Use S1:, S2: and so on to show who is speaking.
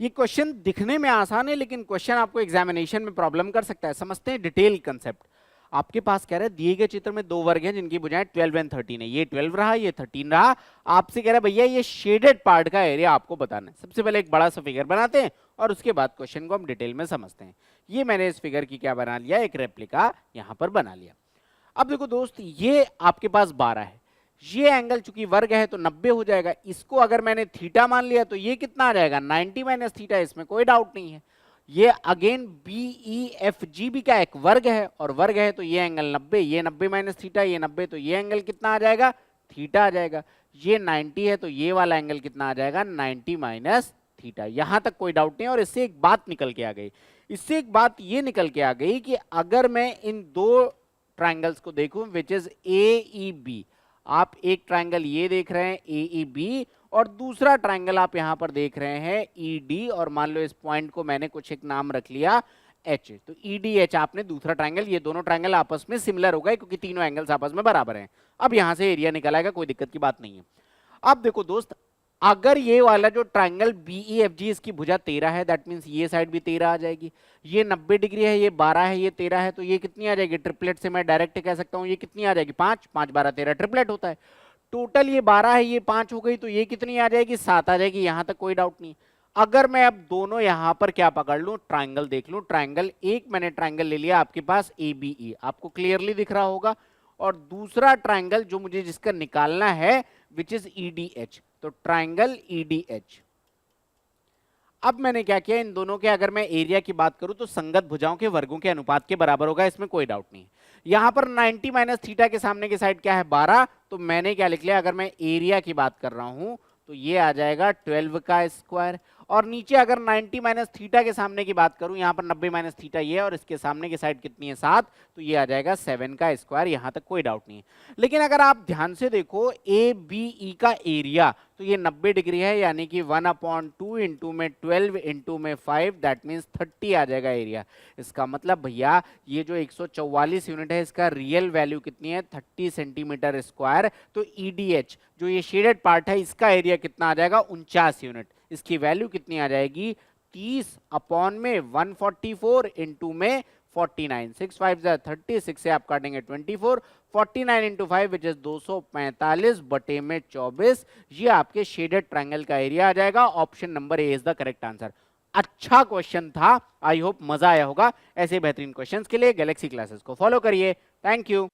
S1: ये क्वेश्चन दिखने में आसान है लेकिन क्वेश्चन आपको एग्जामिनेशन में प्रॉब्लम कर सकता है। समझते हैं डिटेल कंसेप्ट। आपके पास कह रहा है दिए गए चित्र में दो वर्ग हैं जिनकी भुजाएं 12 एंड 13 है। ये 12 रहा, ये 13 रहा। आपसे कह रहा है भैया ये शेडेड पार्ट का एरिया आपको बताना है। सबसे पहले एक बड़ा सा फिगर बनाते हैं और उसके बाद क्वेश्चन को हम डिटेल में समझते हैं। ये मैंने इस फिगर की क्या बना लिया, एक रेप्लिका यहां पर बना लिया। अब देखो दोस्त, ये आपके पास 12 है। ये एंगल चूंकि वर्ग है तो 90 हो जाएगा। इसको अगर मैंने थीटा मान लिया तो ये कितना आ जाएगा, 90 माइनस थीटा। इसमें कोई डाउट नहीं है। ये again B E F G भी का एक वर्ग है और वर्ग है तो ये एंगल 90, ये 90 माइनस थीटा, ये 90 तो ये एंगल कितना आ जाएगा, थीटा आ जाएगा। ये 90 है तो ये वाला एंगल कितना आ जाएगा, 90 माइनस थीटा। यहां तक कोई डाउट नहीं। और इससे एक बात निकल के आ गई, इससे एक बात ये निकल के आ गई कि अगर मैं इन दो ट्राइंगल्स को देखूं which is a E B, आप एक ट्राइंगल ये देख रहे हैं ए ई बी और दूसरा ट्राइंगल आप यहां पर देख रहे हैं ई डी, और मान लो इस पॉइंट को मैंने कुछ एक नाम रख लिया एच, तो ई डी एच आपने दूसरा ट्राइंगल, ये दोनों ट्राइंगल आपस में सिमिलर हो गए क्योंकि तीनों एंगल्स आपस में बराबर हैं। अब यहां से एरिया निकल आएगा, कोई दिक्कत की बात नहीं है। अब देखो दोस्त, अगर ये वाला जो triangle B E F G इसकी भुजा 13 है, दैट मींस ये साइड भी 13 आ जाएगी। ये 90 डिग्री है, ये 12 है, ये 13 है, तो ये कितनी आ जाएगी, ट्रिपलेट से मैं डायरेक्ट कह सकता हूं ये कितनी आ जाएगी, 5 5 12 13 ट्रिपलेट होता है। टोटल ये 12 है, ये 5 हो गई, तो ये कितनी आ जाएगी, 7 आ जाएगी। यहां तक कोई डाउट नहीं। अगर मैं अब दोनों यहां पर क्या पकड़ लूं, ट्राइंगल देख लूं, ट्राइंगल एक मैंने ट्राइंगल ले लिया आपके पास ए बी ई, आपको क्लियरली दिख रहा होगा, और दूसरा ट्राइंगल जो मुझे जिसका निकालना है which is E D H, तो ट्राइंगल ई डी एच। अब मैंने क्या किया, इन दोनों के अगर मैं एरिया की बात करूं तो संगत भुजाओं के वर्गों के अनुपात के बराबर होगा, इसमें कोई डाउट नहीं। यहां पर 90 माइनस थीटा के सामने की साइड क्या है, 12, तो मैंने क्या लिख लिया, अगर मैं एरिया की बात कर रहा हूं तो ये आ जाएगा 12 का स्क्वायर। और नीचे अगर 90 माइनस थीटा के सामने की बात करूं, यहां पर 90 माइनस थीटा ये और इसके सामने की साइड कितनी है, 7, तो ये आ जाएगा 7 का स्क्वायर। यहां तक कोई डाउट नहीं है। लेकिन अगर आप ध्यान से देखो ए बी ई का एरिया, तो ये 90 डिग्री है, यानी कि 1/2 इंटू में 12 इंटू में 5, दैट मीन्स 30 आ जाएगा एरिया। इसका मतलब भैया ये जो 144 यूनिट है इसका रियल वैल्यू कितनी है, 30 सेंटीमीटर स्क्वायर। तो ईडीएच जो ये शेडेड पार्ट है इसका एरिया कितना आ जाएगा, 49 यूनिट। इसकी वैल्यू कितनी आ जाएगी, 30 अपॉन में 144 इंटू में 49, 6 5 30, 6 से आप काटेंगे 24, 49 इंटू 5 विच इज 245 बटे में 24। ये आपके शेडेड ट्रायंगल का एरिया आ जाएगा। Option number A is the correct answer. अच्छा क्वेश्चन था, आई होप मजा आया होगा। ऐसे बेहतरीन क्वेश्चंस के लिए गैलेक्सी क्लासेस को फॉलो करिए। Thank you.